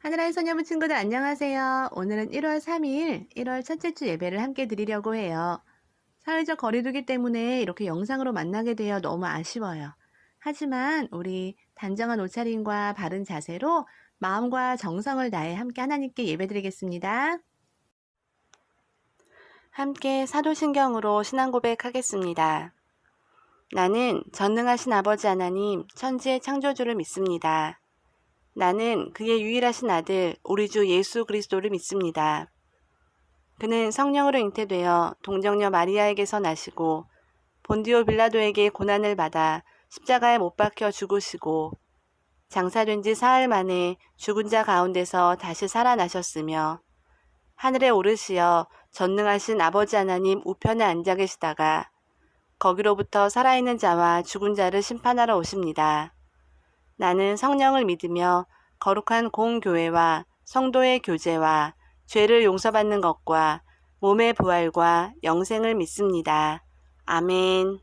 하늘의 소녀부 친구들 안녕하세요. 오늘은 1월 3일, 1월 첫째 주 예배를 함께 드리려고 해요. 사회적 거리두기 때문에 이렇게 영상으로 만나게 되어 너무 아쉬워요. 하지만 우리 단정한 옷차림과 바른 자세로 마음과 정성을 다해 함께 하나님께 예배드리겠습니다. 함께 사도신경으로 신앙 고백하겠습니다. 나는 전능하신 아버지 하나님, 천지의 창조주를 믿습니다. 나는 그의 유일하신 아들 우리 주 예수 그리스도를 믿습니다. 그는 성령으로 잉태되어 동정녀 마리아에게서 나시고 본디오 빌라도에게 고난을 받아 십자가에 못 박혀 죽으시고 장사된 지 사흘 만에 죽은 자 가운데서 다시 살아나셨으며 하늘에 오르시어 전능하신 아버지 하나님 우편에 앉아 계시다가 거기로부터 살아있는 자와 죽은 자를 심판하러 오십니다. 나는 성령을 믿으며 거룩한 공교회와 성도의 교제와 죄를 용서받는 것과 몸의 부활과 영생을 믿습니다. 아멘.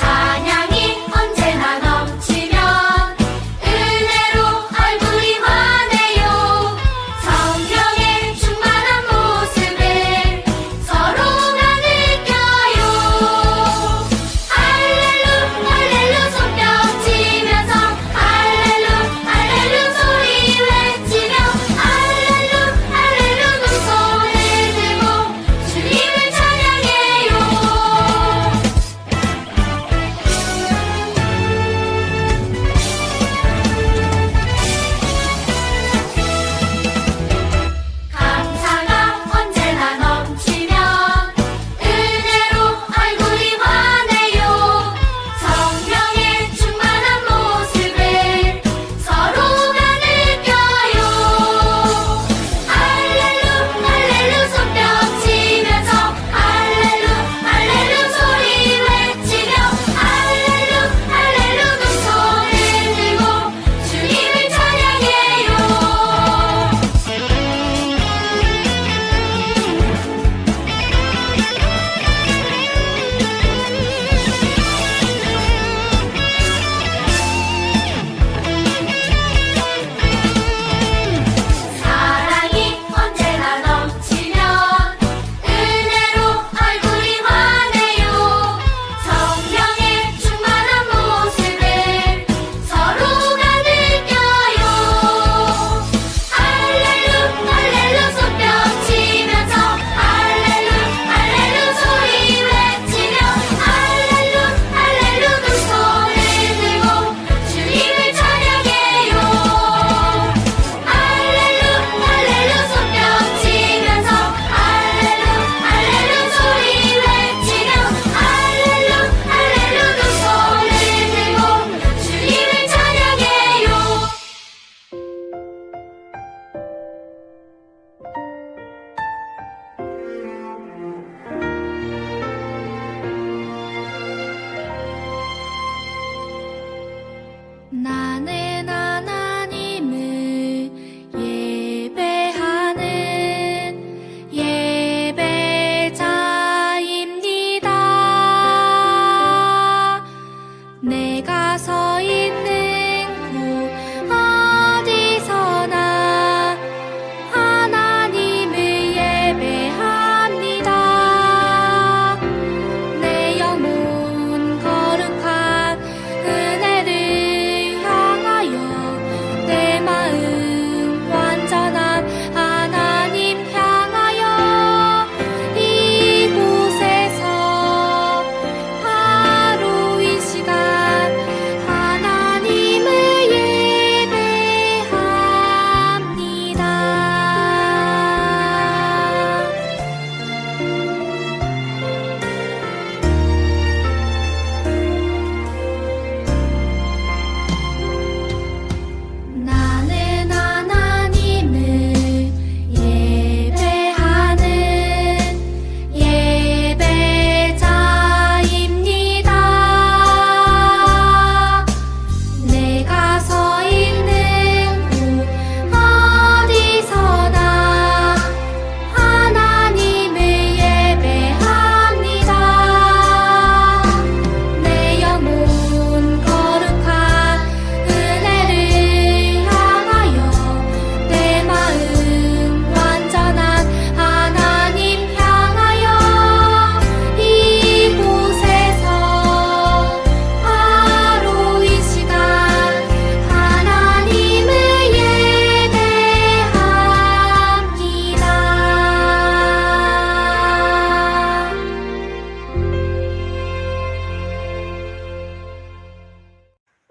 찬양이 언제나 넘치면 은혜로 얼굴이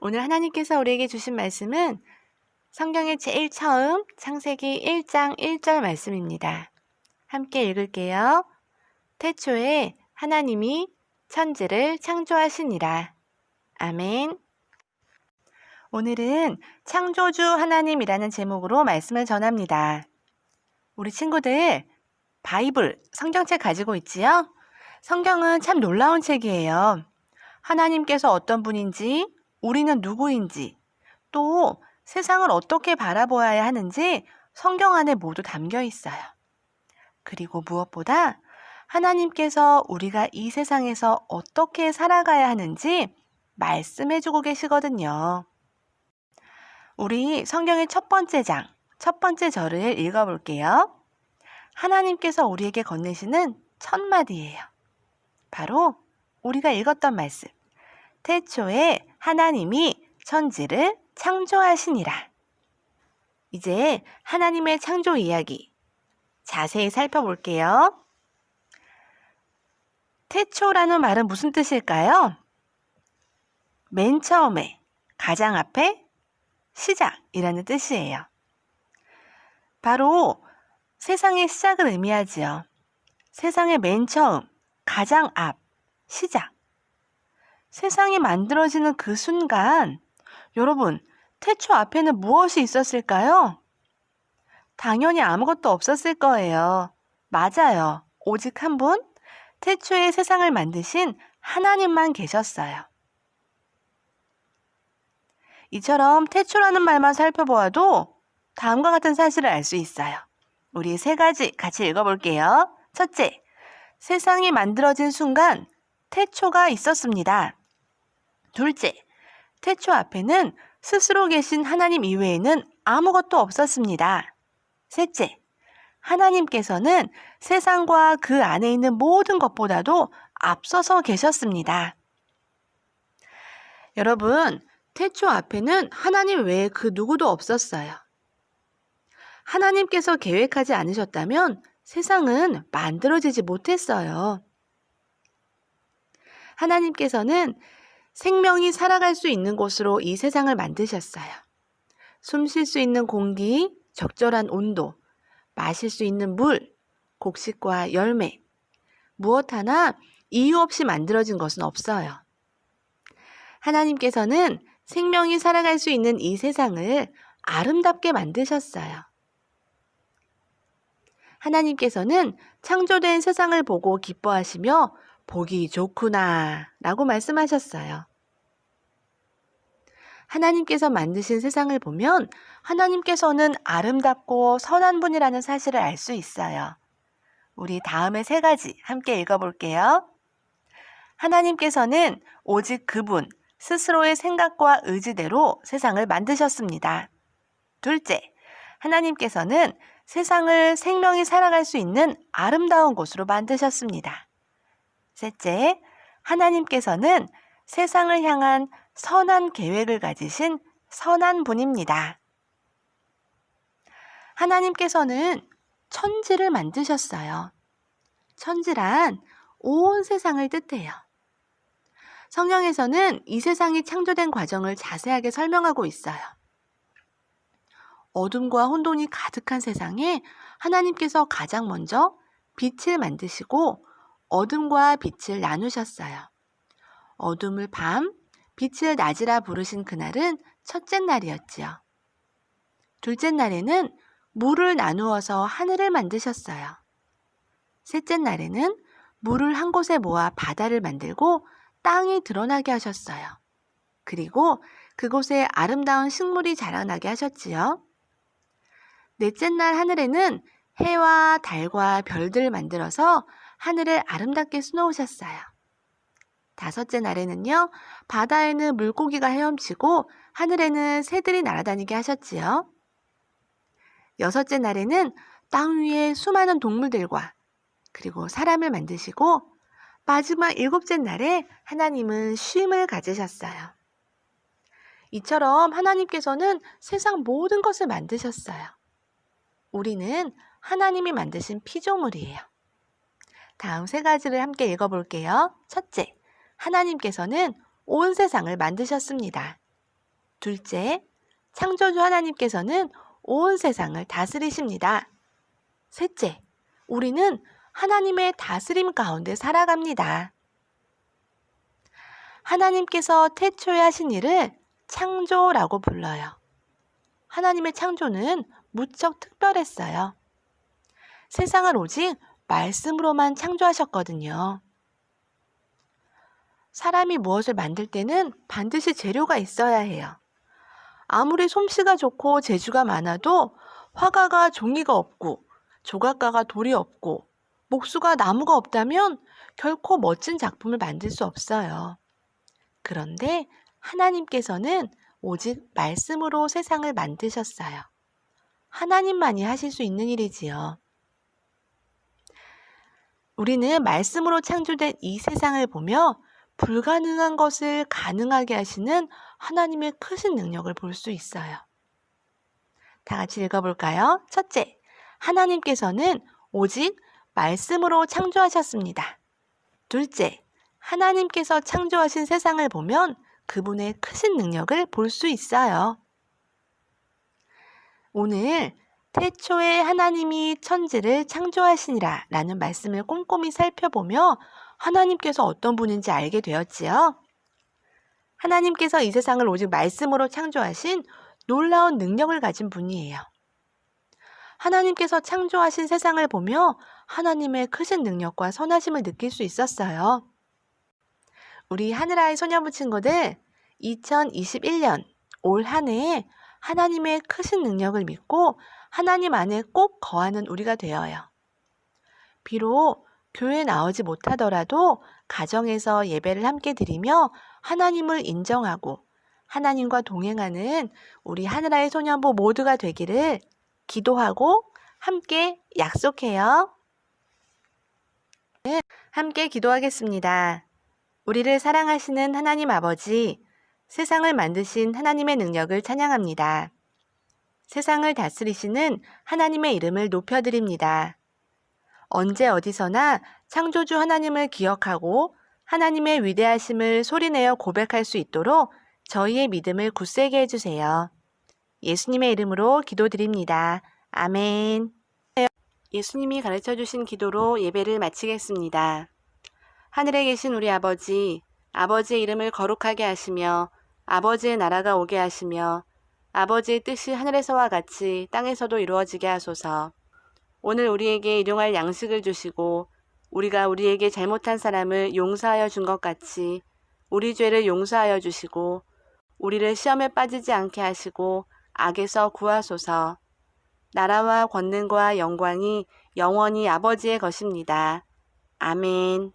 오늘 하나님께서 우리에게 주신 말씀은 성경의 제일 처음 창세기 1장 1절 말씀입니다. 함께 읽을게요. 태초에 하나님이 천지를 창조하시니라. 아멘. 오늘은 창조주 하나님이라는 제목으로 말씀을 전합니다. 우리 친구들 바이블, 성경책 가지고 있지요? 성경은 참 놀라운 책이에요. 하나님께서 어떤 분인지, 우리는 누구인지, 또 세상을 어떻게 바라보아야 하는지 성경 안에 모두 담겨 있어요. 그리고 무엇보다 하나님께서 우리가 이 세상에서 어떻게 살아가야 하는지 말씀해주고 계시거든요. 우리 성경의 첫 번째 장, 첫 번째 절을 읽어볼게요. 하나님께서 우리에게 건네시는 첫 마디예요. 바로 우리가 읽었던 말씀. 태초에 하나님이 천지를 창조하시니라. 이제 하나님의 창조 이야기 자세히 살펴볼게요. 태초라는 말은 무슨 뜻일까요? 맨 처음에, 가장 앞에, 시작이라는 뜻이에요. 바로 세상의 시작을 의미하지요. 세상의 맨 처음, 가장 앞, 시작. 세상이 만들어지는 그 순간, 여러분, 태초 앞에는 무엇이 있었을까요? 당연히 아무것도 없었을 거예요. 맞아요. 오직 한 분, 태초에 세상을 만드신 하나님만 계셨어요. 이처럼 태초라는 말만 살펴보아도 다음과 같은 사실을 알 수 있어요. 우리 세 가지 같이 읽어볼게요. 첫째, 세상이 만들어진 순간 태초가 있었습니다. 둘째, 태초 앞에는 스스로 계신 하나님 이외에는 아무것도 없었습니다. 셋째, 하나님께서는 세상과 그 안에 있는 모든 것보다도 앞서서 계셨습니다. 여러분, 태초 앞에는 하나님 외에 그 누구도 없었어요. 하나님께서 계획하지 않으셨다면 세상은 만들어지지 못했어요. 하나님께서는 생명이 살아갈 수 있는 곳으로 이 세상을 만드셨어요. 숨 쉴 수 있는 공기, 적절한 온도, 마실 수 있는 물, 곡식과 열매, 무엇 하나 이유 없이 만들어진 것은 없어요. 하나님께서는 생명이 살아갈 수 있는 이 세상을 아름답게 만드셨어요. 하나님께서는 창조된 세상을 보고 기뻐하시며 보기 좋구나 라고 말씀하셨어요. 하나님께서 만드신 세상을 보면 하나님께서는 아름답고 선한 분이라는 사실을 알 수 있어요. 우리 다음에 세 가지 함께 읽어볼게요. 하나님께서는 오직 그분, 스스로의 생각과 의지대로 세상을 만드셨습니다. 둘째, 하나님께서는 세상을 생명이 살아갈 수 있는 아름다운 곳으로 만드셨습니다. 셋째, 하나님께서는 세상을 향한 선한 계획을 가지신 선한 분입니다. 하나님께서는 천지를 만드셨어요. 천지란 온 세상을 뜻해요. 성경에서는 이 세상이 창조된 과정을 자세하게 설명하고 있어요. 어둠과 혼돈이 가득한 세상에 하나님께서 가장 먼저 빛을 만드시고 어둠과 빛을 나누셨어요. 어둠을 밤, 빛을 낮이라 부르신 그날은 첫째 날이었지요. 둘째 날에는 물을 나누어서 하늘을 만드셨어요. 셋째 날에는 물을 한 곳에 모아 바다를 만들고 땅이 드러나게 하셨어요. 그리고 그곳에 아름다운 식물이 자라나게 하셨지요. 넷째 날 하늘에는 해와 달과 별들을 만들어서 하늘을 아름답게 수놓으셨어요. 다섯째 날에는요, 바다에는 물고기가 헤엄치고 하늘에는 새들이 날아다니게 하셨지요. 여섯째 날에는 땅 위에 수많은 동물들과 그리고 사람을 만드시고 마지막 일곱째 날에 하나님은 쉼을 가지셨어요. 이처럼 하나님께서는 세상 모든 것을 만드셨어요. 우리는 하나님이 만드신 피조물이에요. 다음 세 가지를 함께 읽어볼게요. 첫째, 하나님께서는 온 세상을 만드셨습니다. 둘째, 창조주 하나님께서는 온 세상을 다스리십니다. 셋째, 우리는 하나님의 다스림 가운데 살아갑니다. 하나님께서 태초에 하신 일을 창조라고 불러요. 하나님의 창조는 무척 특별했어요. 세상을 오직 말씀으로만 창조하셨거든요. 사람이 무엇을 만들 때는 반드시 재료가 있어야 해요. 아무리 솜씨가 좋고 재주가 많아도 화가가 종이가 없고 조각가가 돌이 없고 목수가 나무가 없다면 결코 멋진 작품을 만들 수 없어요. 그런데 하나님께서는 오직 말씀으로 세상을 만드셨어요. 하나님만이 하실 수 있는 일이지요. 우리는 말씀으로 창조된 이 세상을 보며 불가능한 것을 가능하게 하시는 하나님의 크신 능력을 볼 수 있어요. 다 같이 읽어볼까요? 첫째, 하나님께서는 오직 말씀으로 창조하셨습니다. 둘째, 하나님께서 창조하신 세상을 보면 그분의 크신 능력을 볼 수 있어요. 오늘 태초에 하나님이 천지를 창조하시니라 라는 말씀을 꼼꼼히 살펴보며 하나님께서 어떤 분인지 알게 되었지요. 하나님께서 이 세상을 오직 말씀으로 창조하신 놀라운 능력을 가진 분이에요. 하나님께서 창조하신 세상을 보며 하나님의 크신 능력과 선하심을 느낄 수 있었어요. 우리 하늘아이 소녀부 친구들, 2021년 올 한 해에 하나님의 크신 능력을 믿고 하나님 안에 꼭 거하는 우리가 되어요. 비록 교회에 나오지 못하더라도 가정에서 예배를 함께 드리며 하나님을 인정하고 하나님과 동행하는 우리 하늘아이 소년부 모두가 되기를 기도하고 함께 약속해요. 함께 기도하겠습니다. 우리를 사랑하시는 하나님 아버지, 세상을 만드신 하나님의 능력을 찬양합니다. 세상을 다스리시는 하나님의 이름을 높여드립니다. 언제 어디서나 창조주 하나님을 기억하고 하나님의 위대하심을 소리내어 고백할 수 있도록 저희의 믿음을 굳세게 해주세요. 예수님의 이름으로 기도드립니다. 아멘. 예수님이 가르쳐주신 기도로 예배를 마치겠습니다. 하늘에 계신 우리 아버지, 아버지의 이름을 거룩하게 하시며 아버지의 나라가 오게 하시며 아버지의 뜻이 하늘에서와 같이 땅에서도 이루어지게 하소서. 오늘 우리에게 일용할 양식을 주시고 우리가 우리에게 잘못한 사람을 용서하여 준 것 같이 우리 죄를 용서하여 주시고 우리를 시험에 빠지지 않게 하시고 악에서 구하소서. 나라와 권능과 영광이 영원히 아버지의 것입니다. 아멘.